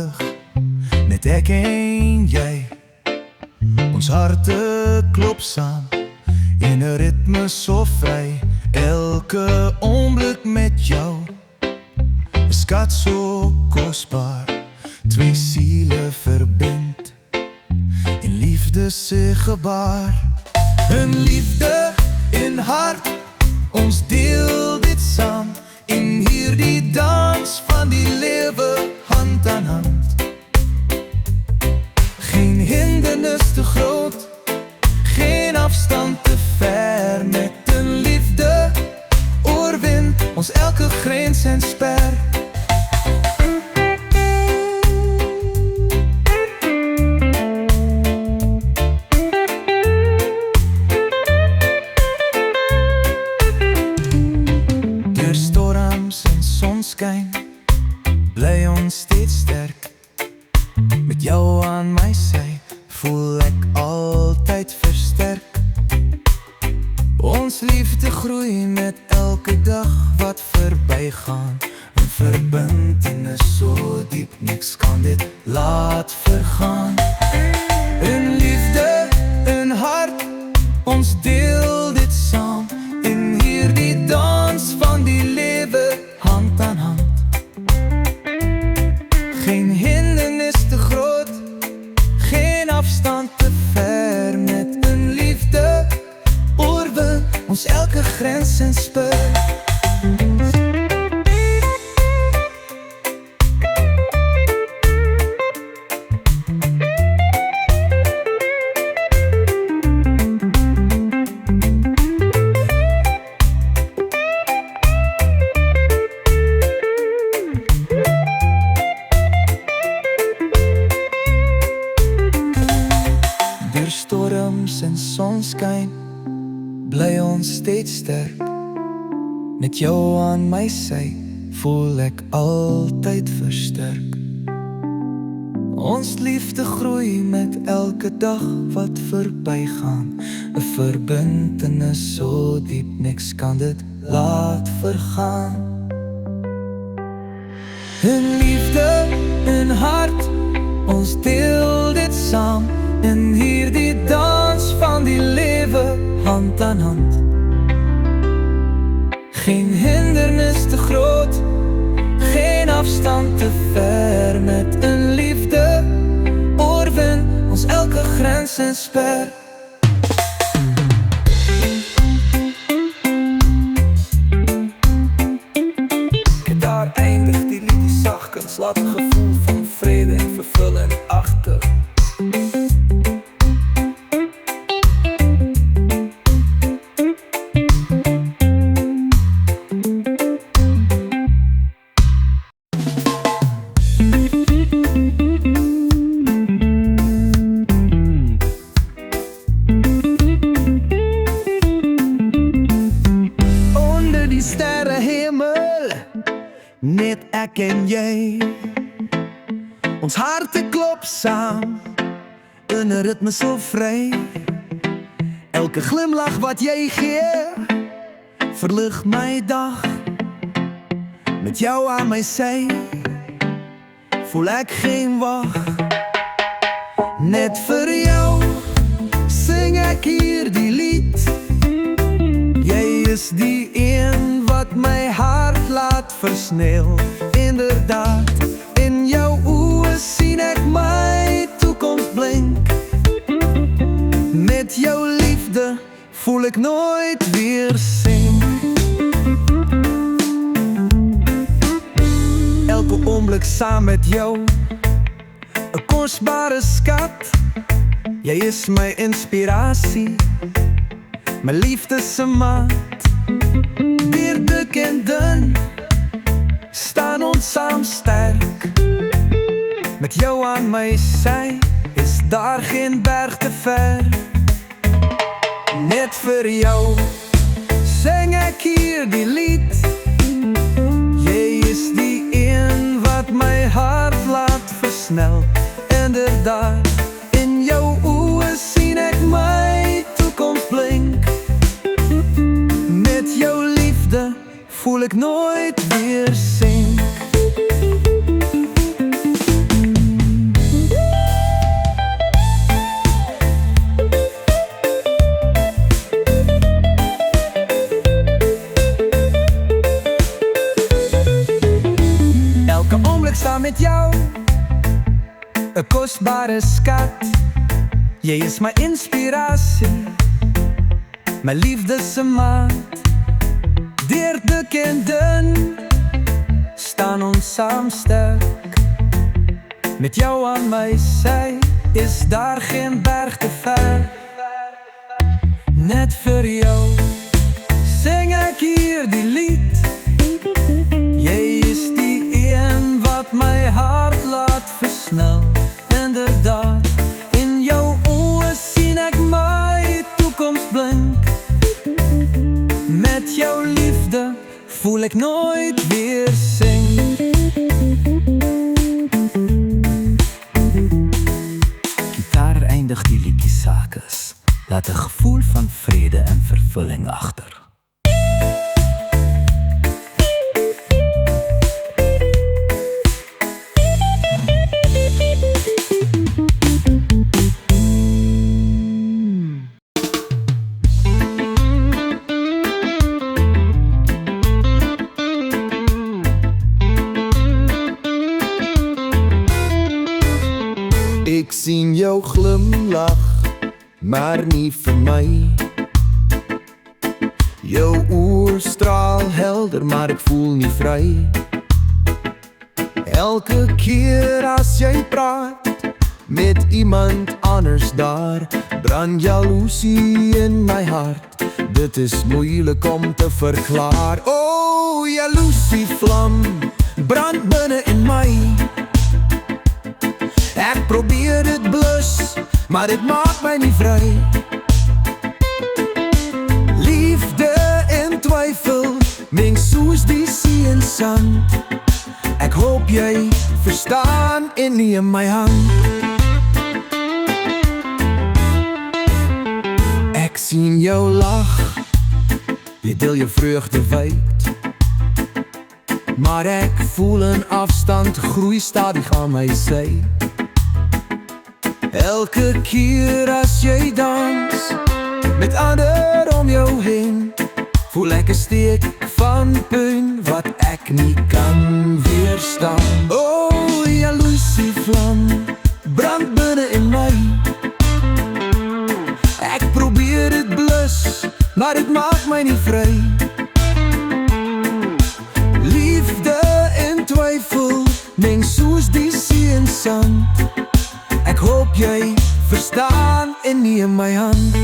lig, net ek en jy. Ons harte klop saam in 'n ritme so vry. Elke oomblik met jou, 'n skat so kosbaar, twee siele verbind in liefde se gebaar. 'N liefde in hart, ons deel dit saam in hierdie dans van die lewe, hand aan hand. Geen hindernis te groot, geen afstand te ver. Met 'n liefde oorwint ons elke grens en sper. Deur storms en sonskyn bly ons steeds sterk. Met jou aan my sy voel ek altyd versterk. Ons liefde groei met elke dag wat verbygaan. 'n Verbintenis so diep, niks kan dit laat vergaan. 'n Liefde, 'n hart, ons deel dit saam in hierdie dans van die lewe, hand aan hand. Geen hindernis te groot, geen afstand te ver. Met 'n liefde oorwin ons elke grens en spur. Deur storms en sonskyn bly ons steeds sterk. Met jou aan my sy voel ek altyd versterk. Ons liefde groei met elke dag wat verbygaan. 'n Verbintenis so diep, niks kan dit laat vergaan. 'n Liefde, 'n hart, ons deel dit saam in hierdie dans van die lewe, hand aan hand. Geen hindernis te groot, geen afstand te ver. Met 'n liefde oorwin ons elke grens en sper. Daar eindigt die liedje sagkens, laat een gevoel van vrede en vervulling achter. Sterrenhemel, net ek en jy. Ons harte klop saam in 'n ritme so vry. Elke glimlach wat jy gee verlig my dag. Met jou aan my sy voel ek geen wag. Net vir jou sing ek hier die lied. Jy is die een wat my hart laat versnel. Inderdaad, in jou oë sien ek my toekoms blink. Met jou liefde voel ek nooit weer sink. Elke oomblik saam met jou, 'n kosbare skat. Jy is my inspirasie, my liefde se maat. Deur dik en dun staan ons saam sterk. Met jou aan my sy is daar geen berg te ver. Net vir jou sing ek hier die lied. Jy is die een wat my hart laat versnel. Inderdaad, in jou oë sien ek my toekoms blink. Met jou liefde voel ek nooit weer sink. 'n kosbare skat. Jy is my inspirasie, my liefde se maat. Deur dik en dun staan ons saam sterk. Met jou aan my sy is daar geen berg te ver. Net vir jou sing ek hier die lied. Jy is die een wat my hart laat versnel. Inderdaad, in jou oë sien ek my toekoms blink. Met jou liefde voel ek nooit weer sing. Gitaar eindig die liedjie sakes, laat 'n gevoel van vrede en vervulling agter. Ek sien jou glimlach, maar nie vir my. Jou oor straal helder, maar ek voel nie vry. Elke keer as jy praat met iemand anders daar, brand jaloesie in my hart. Dit is moeilik om te verklaar. O, jaloesie vlam brand binne in my. Ek probeer dit blus, maar dit maak my nie vry. Liefde en twyfel meng soos die see en sand. Ek hoop jy verstaan en neem my hand. Ek sien jou lag, jy deel jou vreugde wyd. Maar ek voel 'n afstand groei stadig aan my sy. Elke keer as jy dans met ander om jou heen, voel ek 'n steek van pyn wat ek nie kan weerstaan. O, jaloesie vlam brand binne in my. Ek probeer dit blus, maar dit maak my nie vry. Liefde en twyfel meng soos die see en sand. Ek hoop jy verstaan en neem my hand.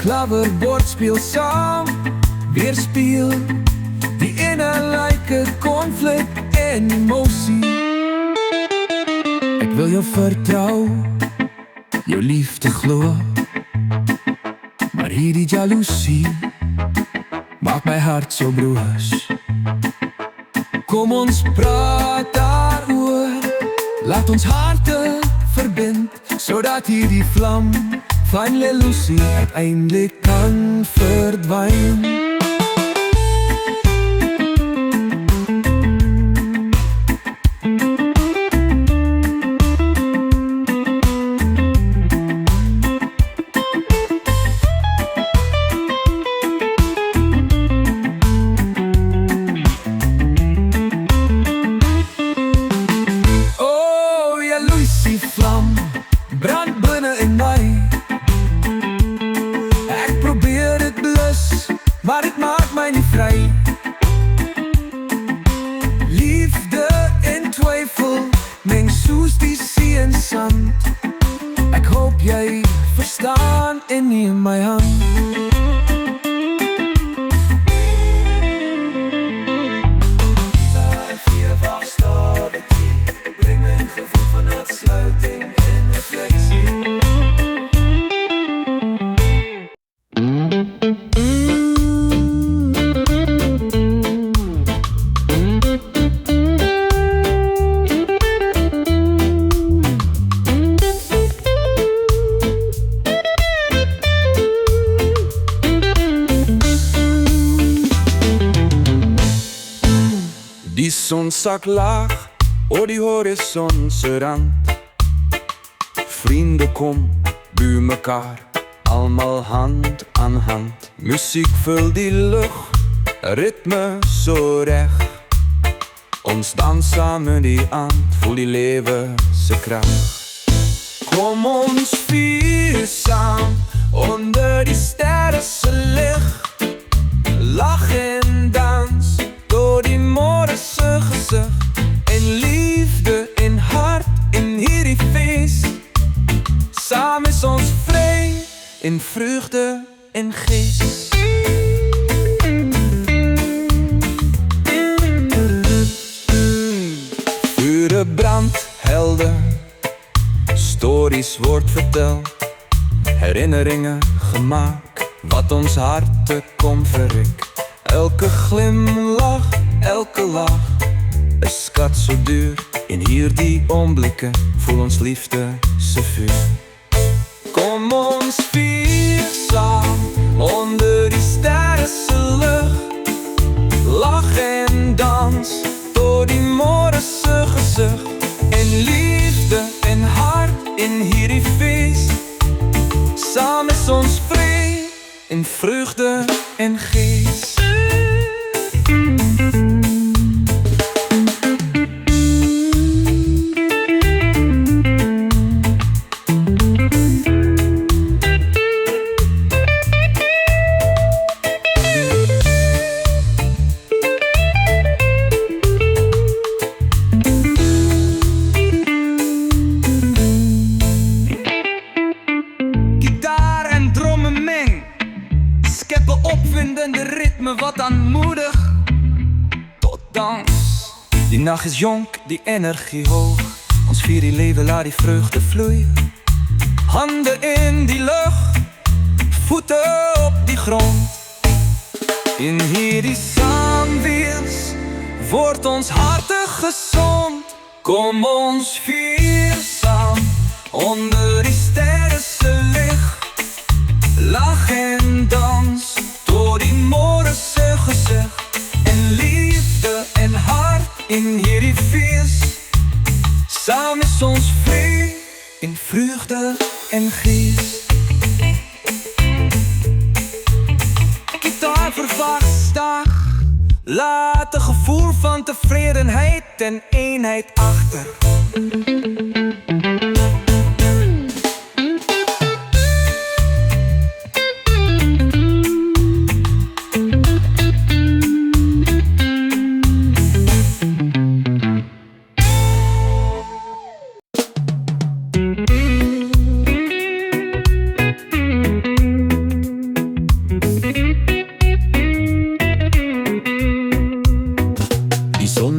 Klaverbord speel saam, weerspieël die innerlijke konflik en emosie. Ek wil jou vertrou, jou liefde glo, maar hierdie jaloesie maak my hart so broos. Kom ons praat daaroor, laat ons harte verbind, sodat hierdie vlam van jaloesie uiteindelik kan verdwyn. O, jaloesie vlam brand binne in my. Maar dit maak my nie vry. Liefde en twyfel meng soos die see en sand. Ek hoop jy verstaan en neem my hand. Bring my 'n gevoel van uitsluiting en refleksie. ons sak laag oor die horizon se rand. Vriende kom by mekaar, almal hand aan hand. Musiek vul die lug, ritme so reg. Ons dans saam in die aand, voel die lewe se krag. Kom ons vier saam onder die sterre se lig. Lach en dans door die môre se gesig. En liefde in hart in hierdie feest. Saam is ons vry in vreugde en gees. Vure brand helder, stories word vertel, herinneringen gemaak, wat ons harte kom verryk. Elke glimlach, elke lach, 'n skat so duur. In hierdie oomblikke voel ons liefde se vuur. Kom ons vier saam onder die sterre se lig. Lach en dans door die môre se gesig. En liefde en hart in hierdie feest. Saam is ons vry in vreugde en gees. Opwindende ritme wat aanmoedig tot dans. Die nacht is jonk, die energie hoog. Ons vier die leven, laat die vreugde vloeien. Handen in die lucht, voeten op die grond. In hierdie saamweers wordt ons harte gezond. Kom ons vier saam onder die sterre se lig. Lach en dans door die môre se gesig. En liefde en hart in hierdie feest. Saam is ons vry in vreugde en gees. Gitaar vervaagt staag, laat 'n gevoel van tevredenheid en eenheid achter.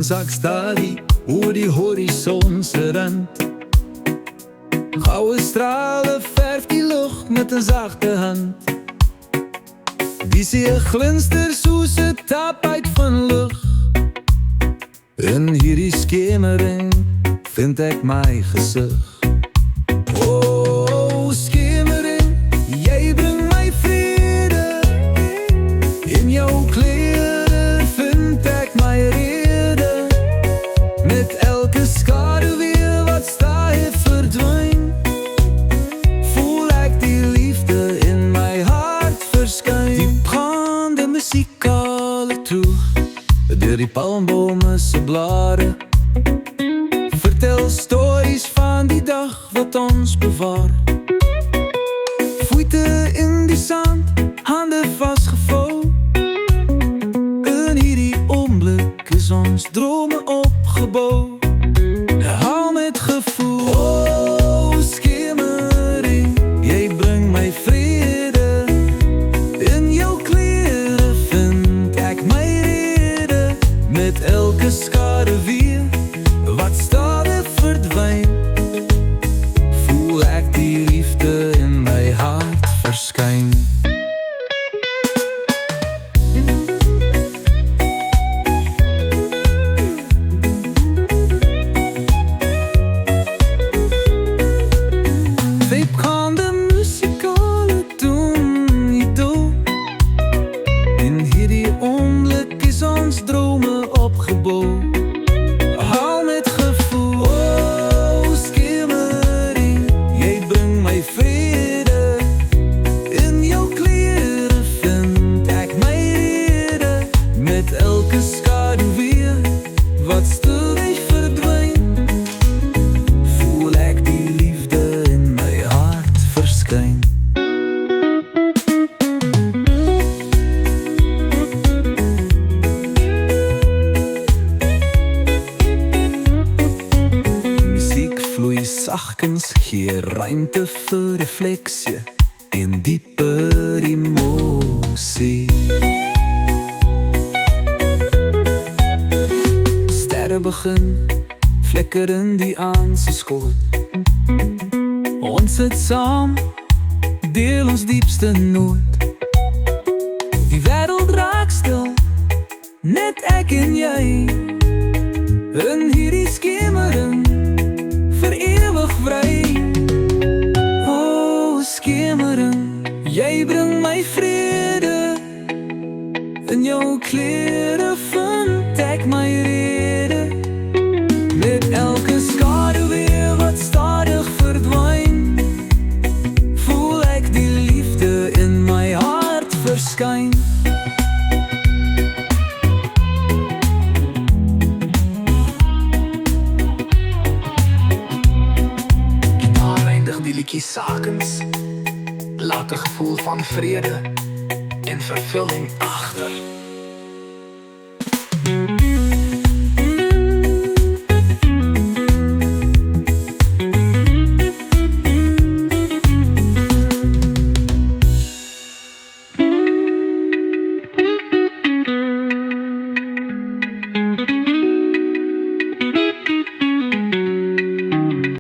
Sak stadig oor die horizon se rand. Goue strale verf die lucht met 'n sagte hand. Die see glinster soos 'n tapijt van lig. In hierdie skemering vind ek my gesig. O, skemering, jy bring my vrede. In jou klere vind ek my rede. Met elke skadu weer wat sta het verdwyn, voel ek die liefde in my hart verskyn. Die brande musikale toer, deur die palmbome se blare, vertel stories van die dag wat ons bewaar. Voete in die sand, hande vasgevou. In hierdie oomblik is ons drome opgebou. Haal met gevoel. O, skemering, jy bring my vrede. In jou klere vind ek my rede. Met elke skade weer wat stade verdwyn, voel ek die liefde in my hart verskyn. sagkens gee ruimte vir refleksie en dieper emosie. Sterre begin flikker in die aand se skoot. Ons sit saam, deel ons diepste nood. Die wêreld raak stil, net ek en jy. In hierdie skemering, vir ewig vry. O, skemering, jy bring my vrede. In jou klere vind ek my rede. Met elke skaduwee wat stadig verdwyn, voel ek die liefde in my hart verskyn. Gitaar eindig die liedjie sagkens, laat 'n gevoel van vrede en vervulling agter.